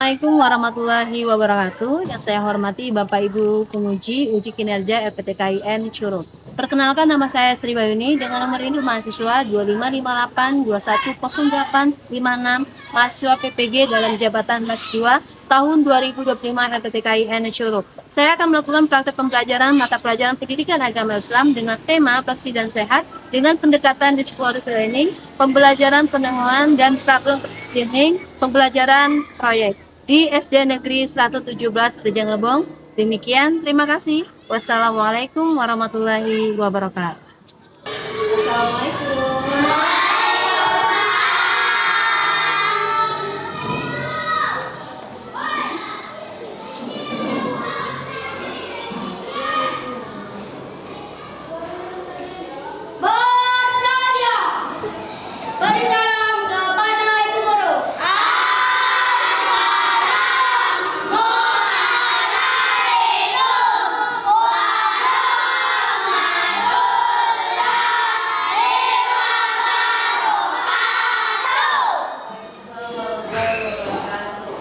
Assalamualaikum warahmatullahi wabarakatuh. Yang saya hormati Bapak Ibu penguji uji kinerja LPTKIN Curug. Perkenalkan, nama saya Sri Bayuni dengan nomor induk mahasiswa 2558210856, mahasiswa PPG dalam jabatan Mas 2 tahun 2025 LPTKIN Curug. Saya akan melakukan praktek pembelajaran mata pelajaran pendidikan agama Islam dengan tema bersih dan sehat dengan pendekatan discovery training, pembelajaran penanggulangan dan problem training, pembelajaran proyek di SD Negeri 117 Rejang Lebong. Demikian, terima kasih. Wassalamualaikum warahmatullahi wabarakatuh. Assalamualaikum. Bersedia. Beri salam kepada Ibu Guru.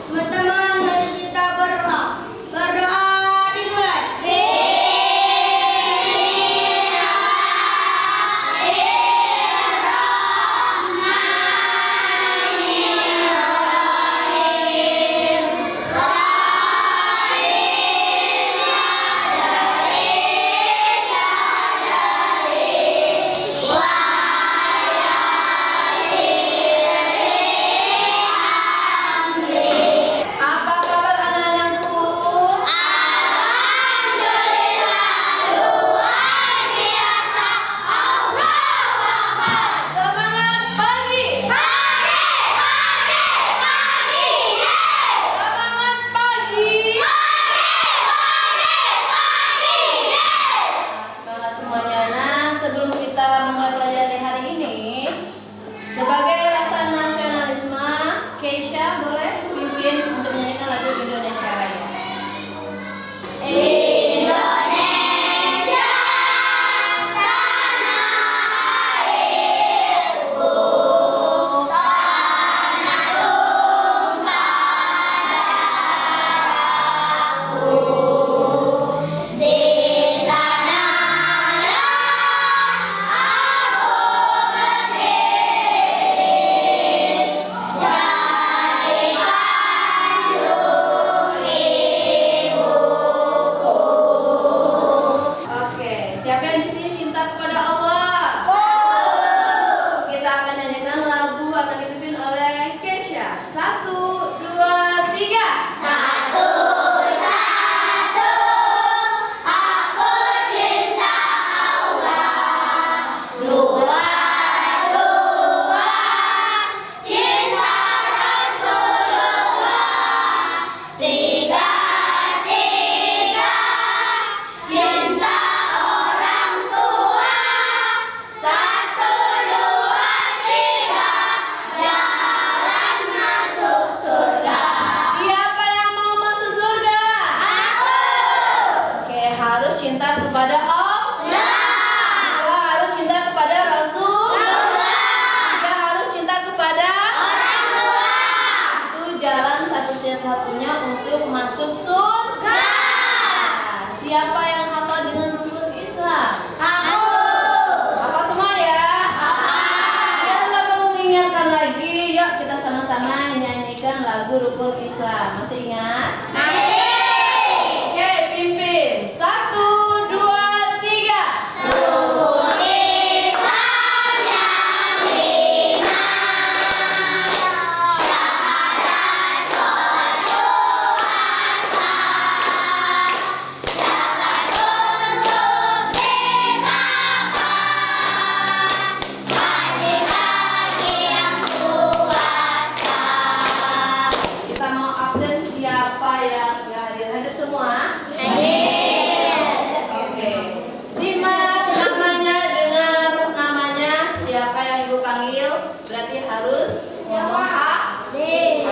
Teman-teman, mari kita berdoa. Berdoa dimulai. Apa kabar anak-anakku? Semangat pagi. Semangat pagi. Semangat semuanya. Nah, sebelum kita memulai pelajaran di hari ini, sebagai rasa nasionalisme, Keisha boleh pimpin untuk menyanyikan lagu Indonesia Raya. Indonesia, tanah airku, tanah tumpah darahku. Di sanalah aku berdiri, jadi kandung ibuku. Oke, siapa yang di sini cinta kepada Allah? Kita akan nyanyikan lagu akan dipimpin oleh Keisha. 1, 2, 3. Satu, satu, aku cinta Allah. Dua, dua, cinta Rasulullah. Tiga, tiga, cinta orang tua. Satu, dua, tiga, jalan masuk surga. Siapa yang mau masuk surga? Aku. Oke, harus cinta kepada Allah. Juga harus cinta kepada Rasul. Juga harus cinta kepada Orang tua. itu jalan satu-satunya untuk masuk surga. Nah, siapa yang hafal dengan rukun Islam? Aku. Hafal semua ya? Ya, lalu mengingatkan lagi. Yuk kita sama-sama nyanyikan lagu rukun Islam. Masih ingat? Oke, pimpin. 1, 2, 3. Rukun Islam yang lima. Syahadat, sholat puasa. Zakat untuk sekapan. Wajib bagi yang puasa. Kita mau absen siapa yang hadir? Hadir semua? Oke. Simak namanya, dengar namanya. Siapa yang ibu panggil berarti harus ngomong Hadir.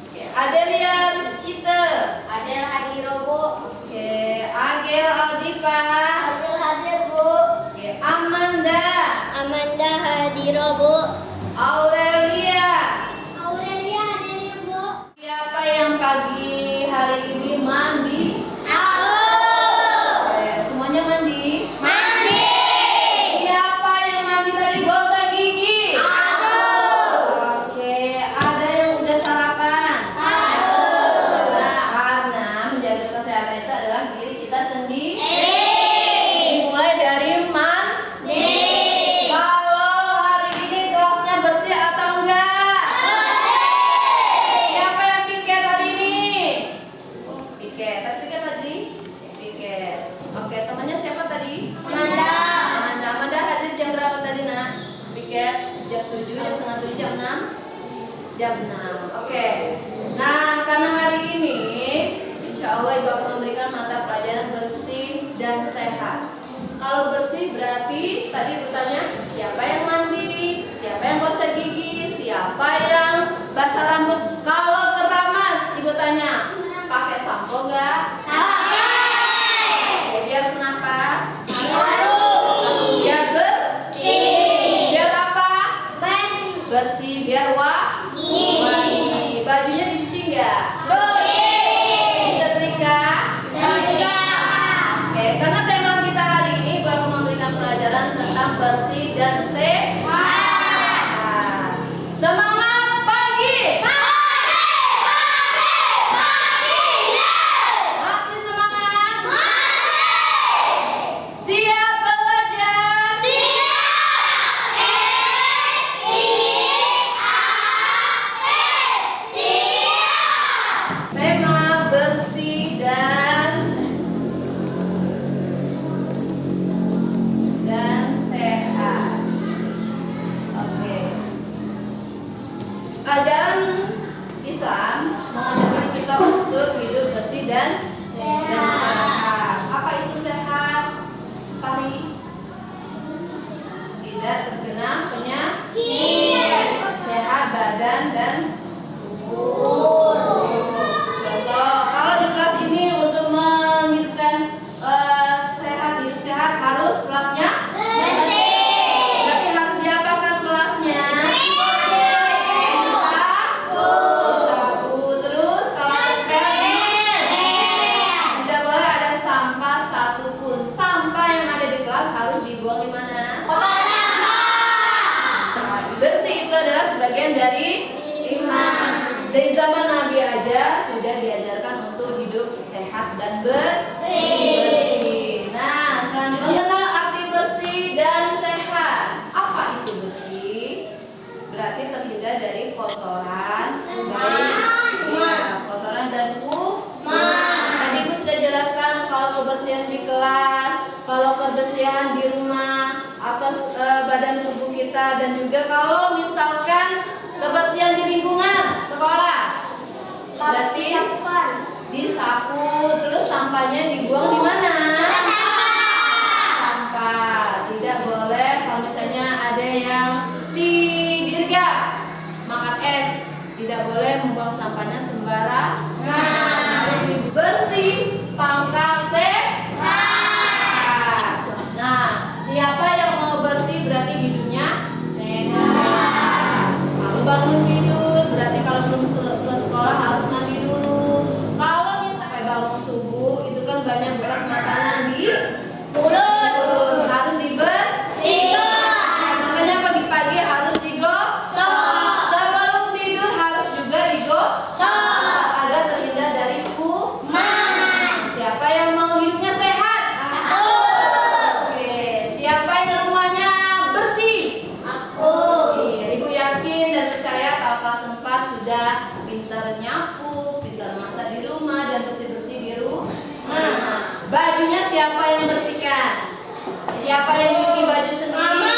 Oke, Adelia Rizkite. Adel hadir, Bu. Oke, Agel Aldipa. Adel hadir, Bu. Oke, Amanda. Amanda hadir, Bu. Aurelia. Aurelia Jam 6. Oke. Nah, karena hari ini insya Allah Ibu akan memberikan mata pelajaran bersih dan sehat. Kalau bersih berarti tadi Ibu tanya siapa yang mandi, siapa yang gosok gigi, siapa yang basah rambut. Kalau keramas Ibu tanya pakai sampo nggak? Oke, biar kenapa? Biar bersih. Biar apa? Bersih. Biar wangi. Bajunya dicuci nggak? Disetrika? Oke, karena tema kita hari ini baru memberikan pelajaran tentang bersih dan sehat. Semangat pagi! Masih semangat? Siap belajar? Tema bersih dan sehat. Oke. Ajaran Islam mengajarkan kita untuk hidup bersih dan sehat. Apa itu sehat? Pari. Tidak terkena penyakit. Sehat badan dan tubuh. Contoh, kalau di kelas ini untuk menghidupkan hidup sehat harus kelasnya berarti harus diapakan kelasnya? Disapu. Terus kalau tempel tidak boleh ada sampah satupun. Sampah yang ada di kelas harus dibuang di mana? Bersih itu adalah sebagian dari iman. Dari zaman Nabi aja sudah diajarkan untuk hidup sehat dan bersih. Nah, selanjutnya mengenal arti bersih dan sehat. Apa itu bersih? Berarti terhindar dari kotoran, baik kotoran dan kuman. Tadi Ibu sudah jelaskan kalau kebersihan di kelas, kalau kebersihan di rumah atau badan tubuh kita, dan juga kalau misalkan kebersihan di lingkungan sekolah. Berarti disapu, terus sampahnya dibuang di mana? Sampah. Tidak boleh kalau misalnya ada yang si Dirga makan es, tidak boleh membuang sampahnya sembarangan. Harus bersih, pangkal sehat. Nah, siapa yang mau bersih berarti hidupnya sehat. Kalau bangun tidur berarti kalau belum ke sekolah harus mandi dulu. Kalau misalnya bangun subuh itu kan banyak bekas makanan di mulut, harus dibersihkan. Makanya pagi-pagi harus digosok. Sebelum tidur harus juga digosok agar terhindar dari kuman. Siapa yang mau hidupnya sehat? Oke, siapa yang rumahnya bersih? Iya, Ibu yakin dan percaya kalau kelas 4 sudah pintar nyapu, pintar masak di rumah dan bersih-bersih di rumah. Bajunya siapa yang bersihkan? Siapa yang nyuci baju sendiri?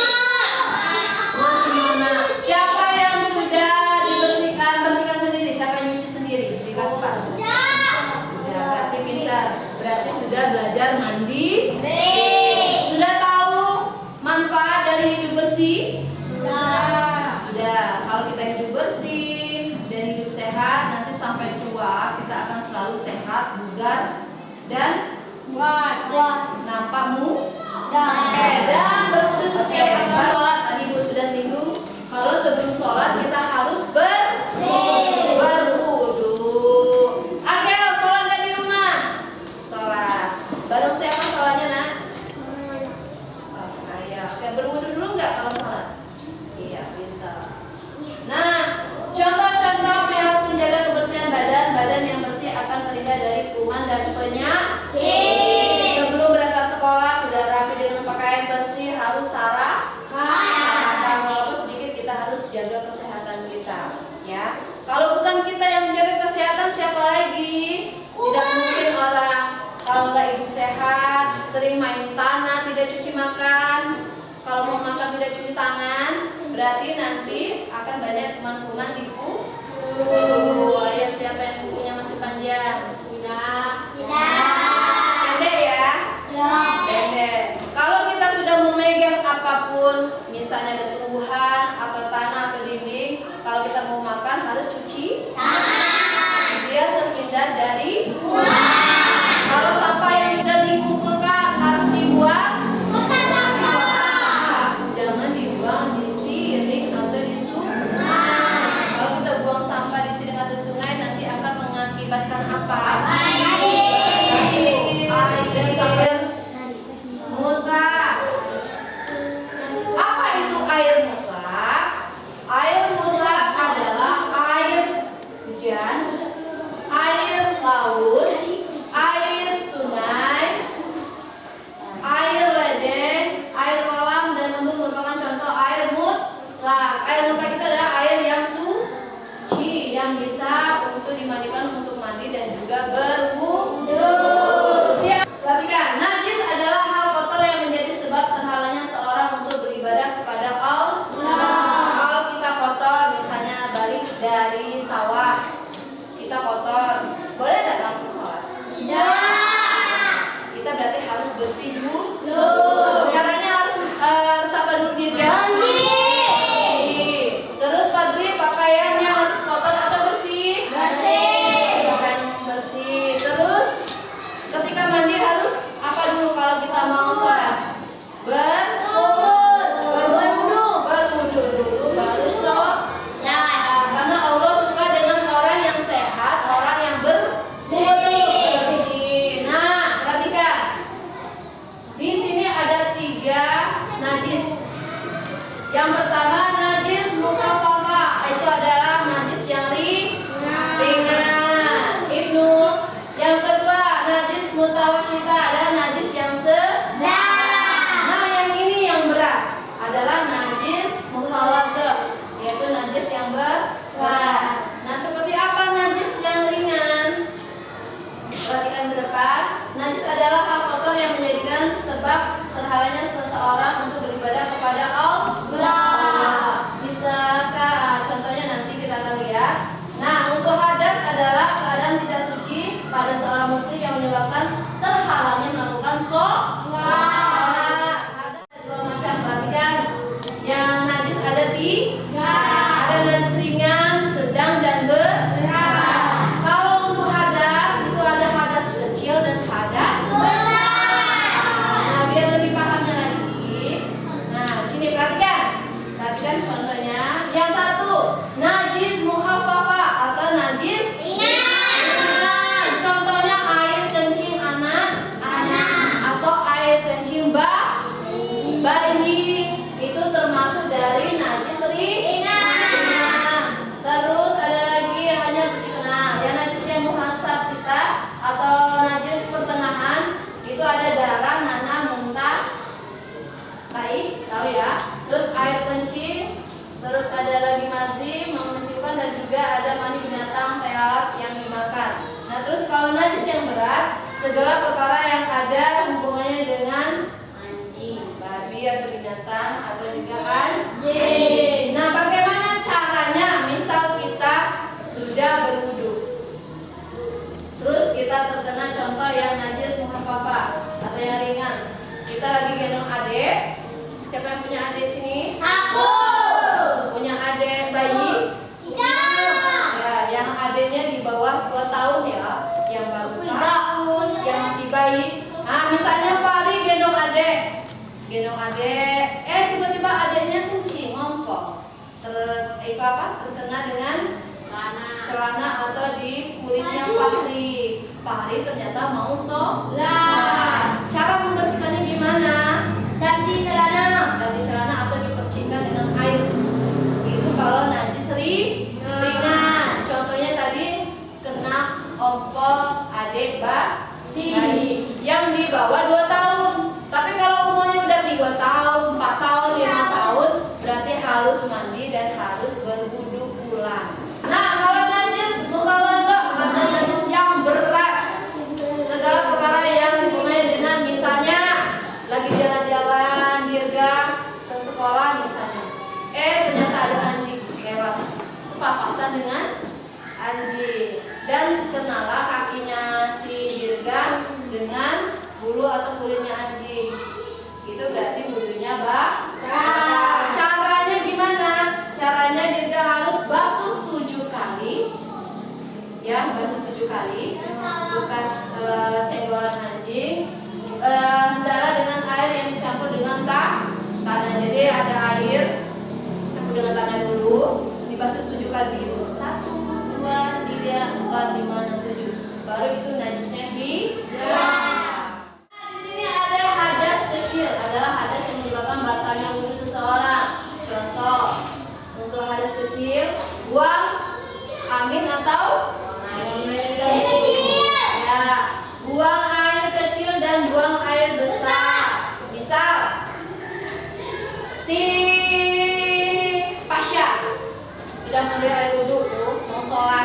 Masih mana? Siapa yang sudah bersihkan sendiri? Siapa yang nyuci sendiri di kelas 4? Sudah, berarti pintar. Berarti sudah belajar mandi. Sudah tahu manfaat dari hidup bersih? Sudah. Kalau kita hidup bersih dan hidup sehat, nanti sampai tua kita akan selalu sehat, bugar dan nampak dan berwudu setiap kali sholat. Tadi Ibu sudah singgung kalau sebelum sholat kita harus berwudu. Agel, sholat nggak di rumah? Sholat. Bareng siapa sholatnya, Nak? Ayah. Oke, berwudu dulu nggak kalau sholat? Iya, pintar. Nah, contoh-contoh yang harus menjaga kebersihan badan yang bersih akan terhindar dari kuman dan penyakit. Sebelum berangkat sekolah sudah rapi dengan pakaian bersih, harus sarapan. Walaupun sedikit kita harus jaga kesehatan kita, ya. Kalau bukan kita yang menjaga kesehatan, siapa lagi? Tidak mungkin orang. Kalau nggak ibu sehat, sering main tanah, tidak cuci makan. Kalau mau makan tidak cuci tangan, berarti nanti akan banyak kuman-kuman di yang bisa untuk dimandikan untuk mandi dan juga berwudu. Siap. Perhatikan, najis adalah hal kotor yang menjadi sebab terhalangnya seorang untuk beribadah kepada Allah. Kalau kita kotor, misalnya balik dari sawah, kita kotor, boleh tidak langsung sholat? Kita berarti harus bersih dulu. Caranya harus apa dulu dia? Terus Fadli, pakaiannya harus kotor atau bersih? Pakaian bersih. Terus ketika mandi harus apa dulu kalau kita mau sholat? Berwudu dulu baru sholat. Karena Allah suka dengan orang yang sehat, orang yang bersih. Nah, perhatikan. Di sini ada 3 najis. Yang pertama najis mukhafafah, itu adalah najis yang ringan. Ibnu. Yang kedua najis mutawasyita, adalah najis yang sedang. Nah, yang ini yang berat adalah najis mukhaladzah, yaitu najis yang berat. Nah, seperti apa najis yang ringan? Perhatikan ke depan. Najis adalah hal kotor yang menjadikan sebab terhalangnya seseorang untuk beribadah kepada Allah. Bisakah contohnya nanti kita akan lihat. Nah, untuk hadas adalah keadaan tidak suci pada seorang muslim yang menyebabkan terhalangnya melakukan sholat. Hadas ada 2 macam. Perhatikan. Yang najis ada 3. Ada najis ringan, sedang, dan berat. Kalau untuk hadas itu ada hadas kecil dan hadas besar. Nah, biar lebih pahamnya lagi. Nah, di sini perhatikan. Perhatikan contohnya. Yang satu, najis mukhafafah atau najis ringan. Contohnya air kencing anak-anak atau air kencing bayi. Itu termasuk dari najis ringan. Terus ada lagi hanya berkenaan. Yang najisnya muhasab kita atau najis pertengahan, itu ada darah, nanah, muntah, tai, tahu ya. Terus air kencing, terus ada lagi mazi, mengencingkan, dan juga ada mani binatang, lalat yang dimakan. Nah, terus kalau najis yang berat, segala perkara yang ada hubungannya dengan anjing, babi atau binatang atau juga anjing. Nah, bagaimana caranya? Misal kita sudah berwudu, terus kita terkena contoh yang najis mukhafafah atau yang ringan. Kita lagi gendong adik. Siapa yang punya adik sini? Aku. Punya adik bayi? Ya, yang adiknya di bawah 2 tahun ya, yang baru setahun, yang masih bayi. Nah, misalnya Fahri gendong adik, tiba-tiba adiknya kencing, ngompol, terkena dengan celana atau di kulitnya Fahri ternyata mau sholat. Cara membersihkannya gimana? Ganti celana. Ganti celana atau dipercikkan dengan air. Itu kalau najis ringan. Contohnya tadi kena ompol adik bayi yang di bawah 2 tahun. Tapi kalau umurnya udah 3 tahun, 4 tahun, 5 tahun, berarti harus mandi dan harus berwudu ulang. Nah, kalau najis mukhaladzah atau najis yang berat, segala perkara yang hubungannya dengan misalnya lagi jalan-jalan dirga ke sekolah misalnya, ternyata ada anjing lewat, sepapasan dengan anjing, dan kenalah kakinya si dirga dengan bulu atau kulitnya anjing. Itu berarti wudunya batal. Caranya gimana? Caranya dirga harus basuh 7 kali, ya, basuh 7 kali, bekas senggolan anjing. Hendaklah dengan air yang dicampur dengan tanah. Jadi ada air campur dengan tanah dulu, dibasuh 7 kali gitu. 1, 2, 3, 4, 5, 6, 7. Baru itu najisnya hilang. Nah, di sini ada hadas kecil, adalah hadas yang menyebabkan batalnya wudu seseorang. Contoh, untuk hadas kecil, buang angin atau air kecil. Ya, buang air kecil dan buang air besar. Misal si Pasha sudah mengambil air wudhu tuh, mau sholat.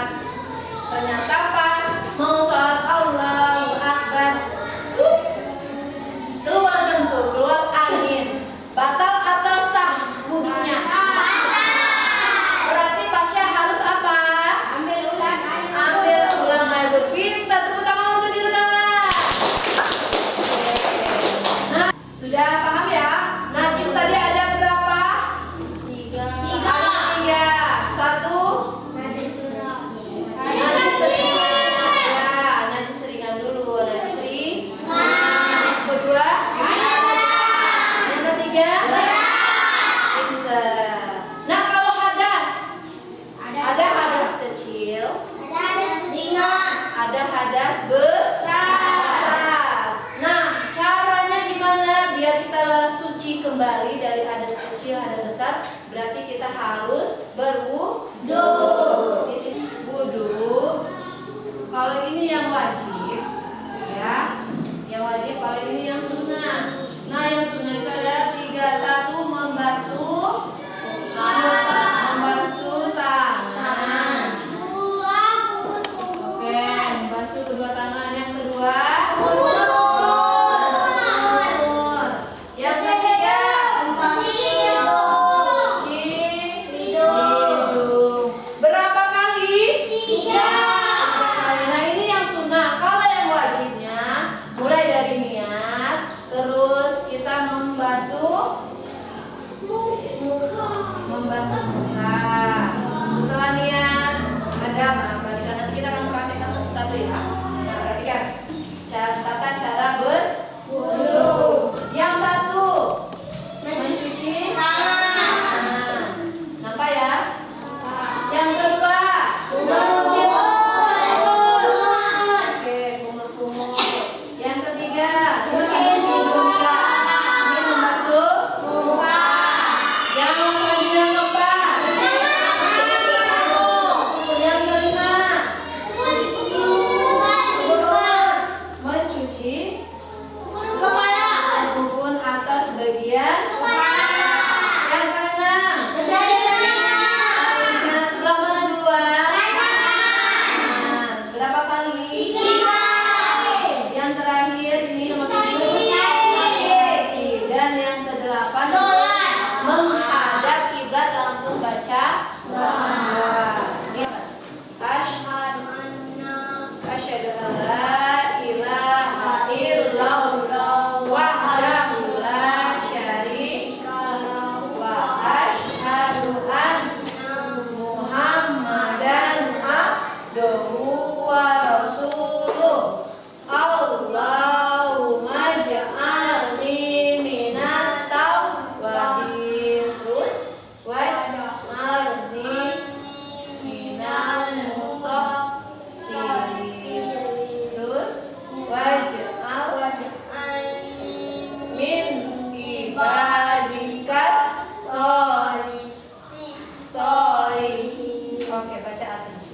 baca artinya.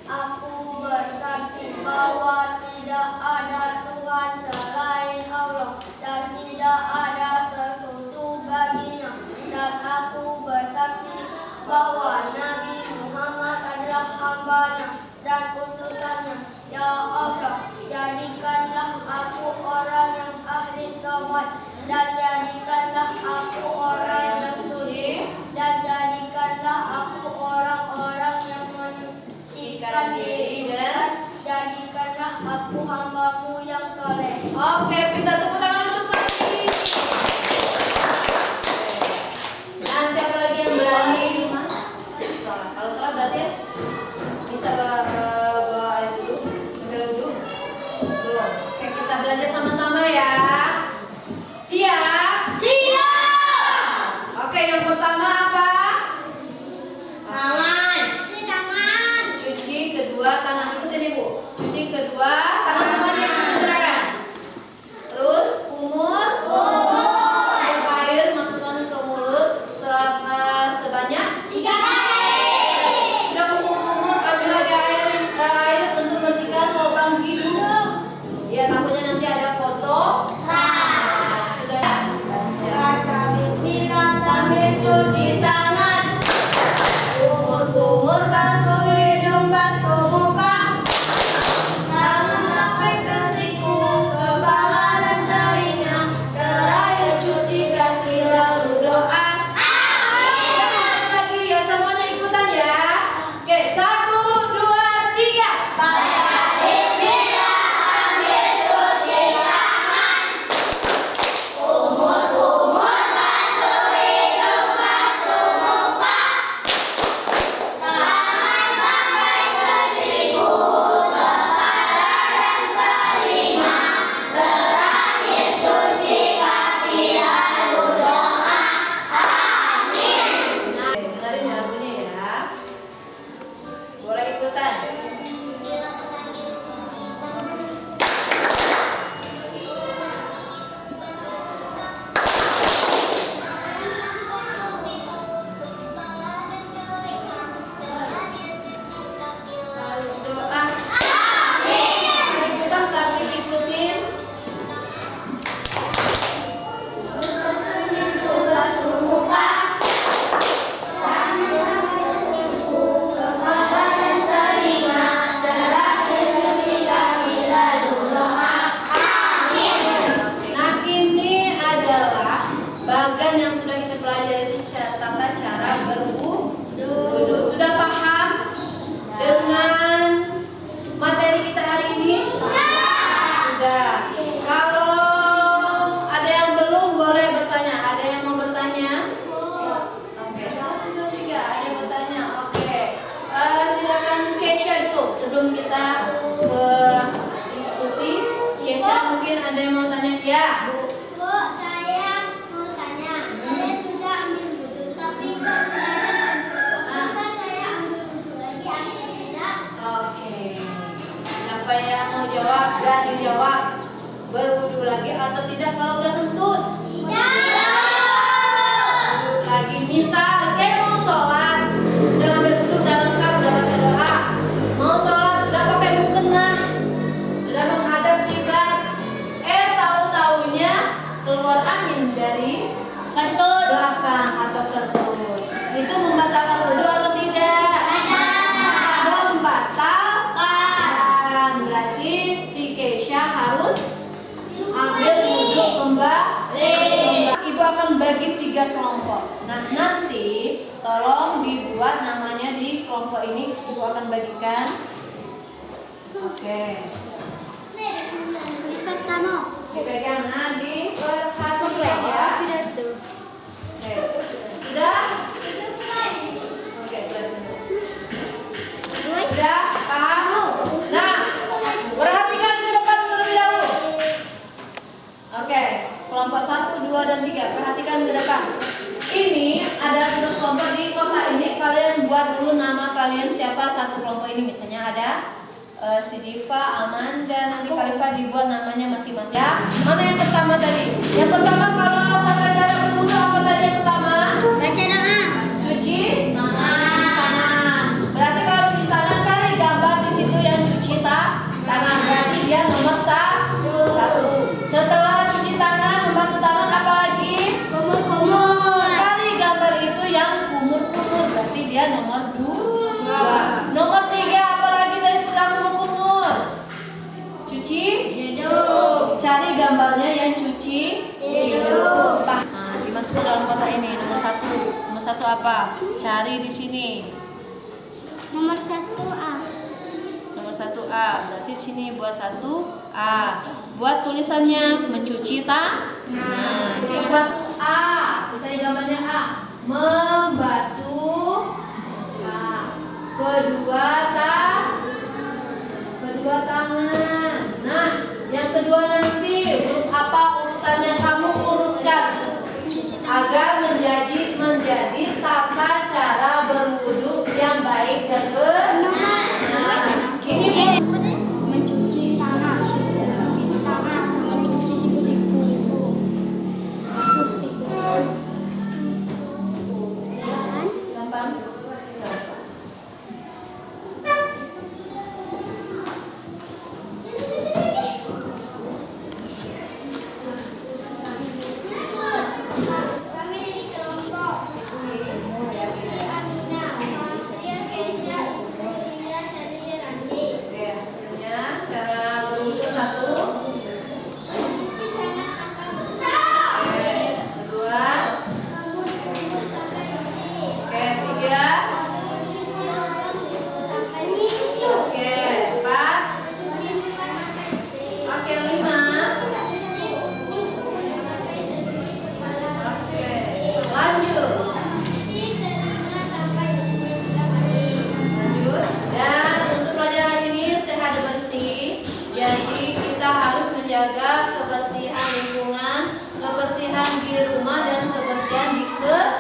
Aku bersaksi bahwa tidak ada Tuhan selain Allah dan tidak ada sekutu baginya. Dan aku bersaksi bahwa Nabi Muhammad adalah hamba-Nya dan utusannya. Ya Allah, jadikanlah aku orang yang ahli taubat dan jadikanlah aku orang yang suci dan jadikanlah aku orang-orang yang menyucikan diri dan jadikanlah aku hamba-Mu yang soleh. Oke, kita tepuk tangan untuk Fadli. Nah, siapa lagi yang berani? Salah. Kalau salah berarti bisa bawa air dulu, ambil dulu. Belum. Oke, kita belajar sama-sama ya. Siap? Siap! Oke, yang pertama apa? Tangan. Cuci tangan. Cuci kedua tangan, ikutin Ibu. Cuci kedua tangan semuanya ikutin gerakan. Terus kumur. Ambil air masukkan ke mulut sebanyak 3 kali. sudah kumur-kumur, ambil lagi air untuk bersihkan lubang hidung. Ya, takutnya nanti ada foto. Sudah ya? Baca bismillah Sambil cuci tangan, kumur-kumur, basuh hidung, basuh muka, tangan sampai ke siku, kepala dan telinga, terakhir cuci kaki lalu doa. Amin. Lagi ya, semuanya ikutan ya. Oke, 1, 2, 3. Baca bismillah sambil cuci tangan. Kumur-kumur, basuh hidung, basuh muka. Tangan sampai ke siku, kepala dan telinga. Terakhir cuci kaki lalu doa. Amin. Nah, dengerin ya lagunya ya. Boleh ikutan. Lalu doa. Ikutan tapi ikutin. Basuh muka. Kepala dan telinga. Terakhir cuci kaki lalu doa. Amin. Nah, ini adalah bagan yang sudah kita pelajari, tata cara berwudu. Sudah paham dengan materi kita hari ini? Sudah. Kalau ada yang belum boleh bertanya. Ada yang mau bertanya? Oke, 1, 2, 3. Ada yang bertanya? Oke. Silakan Keisha dulu sebelum kita ke diskusi. Keisha mungkin ada yang mau tanya? Ya. Bu, saya mau tanya. Saya sudah ambil wudhu, tapi nggak sengaja sentuh. Apakah saya ambil wudhu lagi atau tidak? Oke. Siapa yang mau jawab? Berani jawab. Berwudu lagi atau tidak kalau udah kentut? Tidak. Wudhu lagi. Misal, kayak mau sholat, sudah ngambil wudhu, udah lengkap, udah baca doa. Mau sholat, sudah pakai mukena, sudah menghadap kiblat. Tahu-taunya keluar angin dari Kentut. belakang atau kentut. Itu membatalkan wudhu atau tidak? Membatalkan. Berarti si Keisha harus ambil wudhu kembali. Ibu akan bagi 3 kelompok. Nah, nanti tolong dibuat namanya di kelompok ini. Ibu akan bagikan. Oke. Dipegang. Nah, diperhatikan ya. Oke. Sudah? Oke, sudah paham? Nah, perhatikan ke depan terlebih dahulu. Oke, kelompok 1, 2, dan 3. Perhatikan ke depan. Ini ada tugas kelompok di kotak ini. Kalian buat dulu nama kalian siapa satu kelompok ini. Misalnya ada si Diva, Amanda, nanti Kalifa dibuat namanya masing-masing. Ya, mana yang pertama tadi? Yang pertama kalau tata cara berwudu apa tadi yang pertama? Baca doa. Cuci Tangan. tangan. Berarti kalau apa? Cari di sini. Nomor 1A. Nomor 1A. Berarti di sini buat 1A. Buat tulisannya mencuci tangan. Ini buat A. Misalnya gambarnya A. Membasuh kedua tangan. Nah, yang kedua nanti huruf apa urutannya kamu urutkan agar menjadi tata cara berwudu yang baik dan benar. Nah, ini Mencuci tangan. Mencuci tangan sama mencuci siku-siku. gampang. Kami di kelompok Siti Amina, Maria Keisha, Linda, Sari, Randi. Oke, hasilnya cara berwudu 1. Cuci tangan sampai bersih. Oke, kedua. Rambut sampai bersih. Oke, 3. Cuci rambut sampai bersih. Oke, 4. Cuci muka sampai bersih. Oke, 5. Cuci kuku sampai seluruh kepala Oke, lanjut. Cuci telinga sampai bersih 3 kali. Lanjut. Dan untuk pelajaran ini sehat dan bersih. Jadi kita harus menjaga kebersihan lingkungan, kebersihan di rumah dan kebersihan di kelas.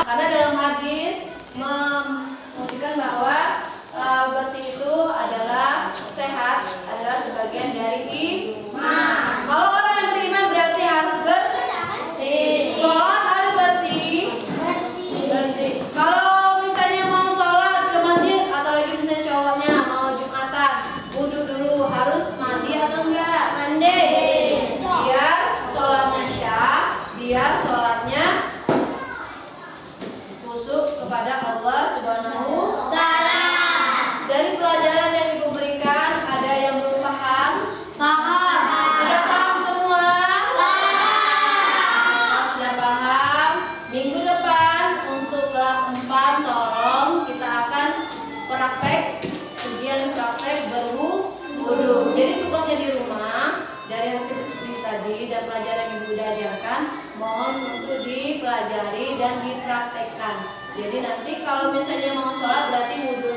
Karena dalam hadis membuktikan bahwa bersih itu adalah sehat, adalah sebagian dari iman. Kalau orang yang beriman berarti harus bersih. Sholat harus bersih. Bersih. Kalau misalnya mau sholat ke masjid atau lagi misalnya cowoknya mau Jumatan, wudhu dulu, harus mandi atau enggak? Mandi. Biar sholatnya syah, biar sholatnya khusyuk kepada Allah Subhanahu wa Ta'ala. Dari pelajaran yang Ibu berikan, ada yang belum paham? Sudah paham semua? Kalau sudah paham, minggu depan untuk kelas 4 tolong kita akan praktek ujian praktek berwudu. Jadi tugasnya di rumah dari hasil diskusi tadi dan pelajaran yang Ibu udah ajarkan, mohon untuk dipelajari dan dipraktekkan. Jadi nanti kalau misalnya mau sholat berarti wudu